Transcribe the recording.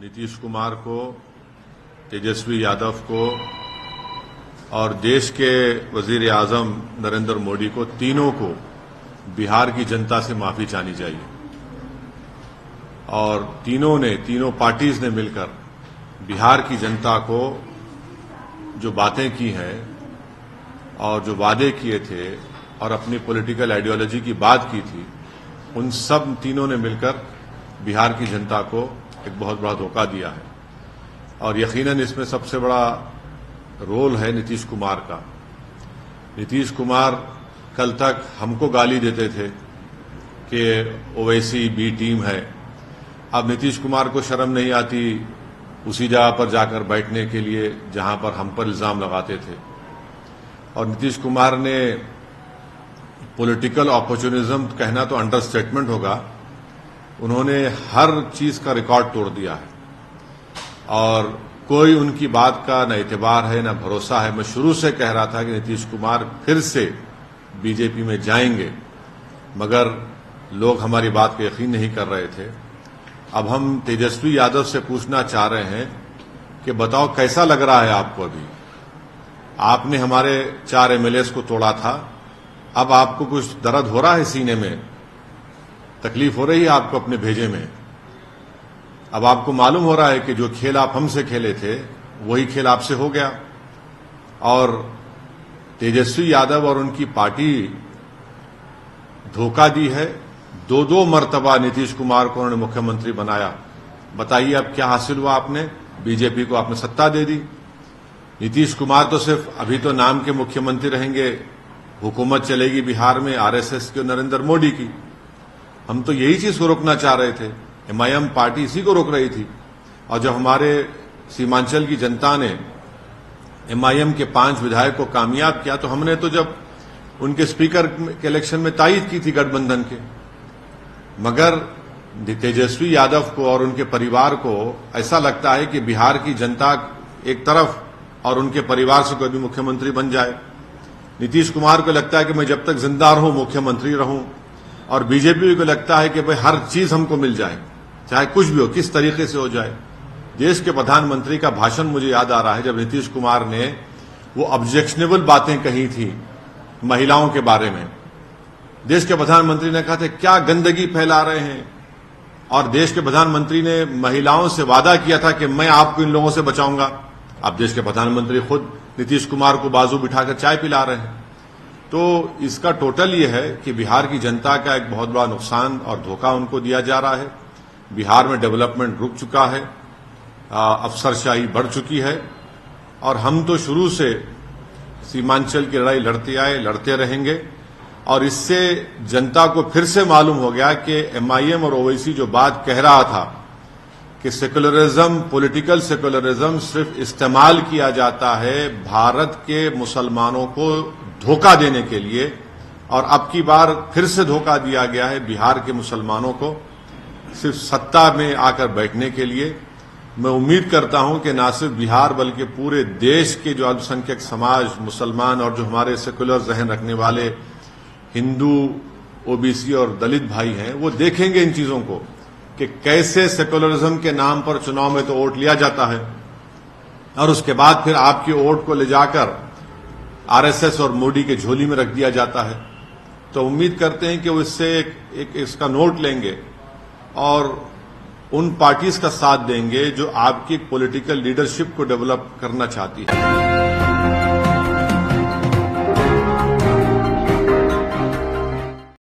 नीतीश कुमार को, तेजस्वी यादव को और देश के वजीर आजम नरेंद्र मोदी को, तीनों को बिहार की जनता से माफी चाहनी चाहिए। और तीनों पार्टीज ने मिलकर बिहार की जनता को जो बातें की हैं और जो वादे किए थे और अपनी पॉलिटिकल आइडियोलॉजी की बात की थी, उन सब तीनों ने मिलकर बिहार की जनता को एक बहुत बड़ा धोखा दिया है। और यकीनन इसमें सबसे बड़ा रोल है नीतीश कुमार का। नीतीश कुमार कल तक हमको गाली देते थे कि ओवैसी बी टीम है। अब नीतीश कुमार को शर्म नहीं आती उसी जगह पर जाकर बैठने के लिए जहां पर हम पर इल्जाम लगाते थे। और नीतीश कुमार ने पॉलिटिकल अपॉर्चुनिज्म कहना तो अंडरस्टेटमेंट होगा, उन्होंने हर चीज का रिकॉर्ड तोड़ दिया है और कोई उनकी बात का न एतबार है न भरोसा है। मैं शुरू से कह रहा था कि नीतीश कुमार फिर से बीजेपी में जाएंगे, मगर लोग हमारी बात को यकीन नहीं कर रहे थे। अब हम तेजस्वी यादव से पूछना चाह रहे हैं कि बताओ कैसा लग रहा है आपको? अभी आपने हमारे 4 एमएलएस को तोड़ा था, अब आपको कुछ दर्द हो रहा है सीने में? तकलीफ हो रही है आपको अपने भेजे में? अब आपको मालूम हो रहा है कि जो खेल आप हमसे खेले थे वही खेल आपसे हो गया। और तेजस्वी यादव और उनकी पार्टी धोखा दी है। 2 मर्तबा नीतीश कुमार को उन्होंने मुख्यमंत्री बनाया। बताइए अब क्या हासिल हुआ? आपने बीजेपी को आपने सत्ता दे दी। नीतीश कुमार तो सिर्फ अभी तो नाम के मुख्यमंत्री रहेंगे, हुकूमत चलेगी बिहार में आरएसएस की और नरेंद्र मोदी की। हम तो यही चीज को रोकना चाह रहे थे। एमआईएम पार्टी इसी को रोक रही थी। और जब हमारे सीमांचल की जनता ने एमआईएम के 5 विधायक को कामयाब किया तो हमने तो जब उनके स्पीकर के इलेक्शन में तायद की थी गठबंधन के। मगर तेजस्वी यादव को और उनके परिवार को ऐसा लगता है कि बिहार की जनता एक तरफ और उनके परिवार से कोई भी मुख्यमंत्री बन जाए। नीतीश कुमार को लगता है कि मैं जब तक जिंदा रहूं मुख्यमंत्री रहूं, और बीजेपी को लगता है कि भाई हर चीज हमको मिल जाए, चाहे कुछ भी हो, किस तरीके से हो जाए। देश के प्रधानमंत्री का भाषण मुझे याद आ रहा है जब नीतीश कुमार ने वो ऑब्जेक्शनेबल बातें कही थी महिलाओं के बारे में। देश के प्रधानमंत्री ने कहा था क्या गंदगी फैला रहे हैं, और देश के प्रधानमंत्री ने महिलाओं से वादा किया था कि मैं आपको इन लोगों से बचाऊंगा। अब देश के प्रधानमंत्री खुद नीतीश कुमार को बाजू बिठाकर चाय पिला रहे हैं। तो इसका टोटल ये है कि बिहार की जनता का एक बहुत बड़ा नुकसान और धोखा उनको दिया जा रहा है। बिहार में डेवलपमेंट रुक चुका है, अफसरशाही बढ़ चुकी है, और हम तो शुरू से सीमांचल की लड़ाई लड़ते आए, लड़ते रहेंगे। और इससे जनता को फिर से मालूम हो गया कि एमआईएम और ओवैसी जो बात कह रहा था कि सेकुलरिज्म, पॉलिटिकल सेकुलरिज्म सिर्फ इस्तेमाल किया जाता है भारत के मुसलमानों को धोखा देने के लिए, और अब की बार फिर से धोखा दिया गया है बिहार के मुसलमानों को सिर्फ सत्ता में आकर बैठने के लिए। मैं उम्मीद करता हूं कि न सिर्फ बिहार बल्कि पूरे देश के जो अल्पसंख्यक समाज, मुसलमान और जो हमारे सेकुलर जहन रखने वाले हिंदू, ओबीसी और दलित भाई हैं, वो देखेंगे इन चीजों को कि कैसे सेकुलरिज्म के नाम पर चुनाव में तो वोट लिया जाता है और उसके बाद फिर आपके वोट को ले जाकर आरएसएस और मोदी के झोली में रख दिया जाता है। तो उम्मीद करते हैं कि वो इससे एक इसका नोट लेंगे और उन पार्टीज का साथ देंगे जो आपकी पॉलिटिकल लीडरशिप को डेवलप करना चाहती है।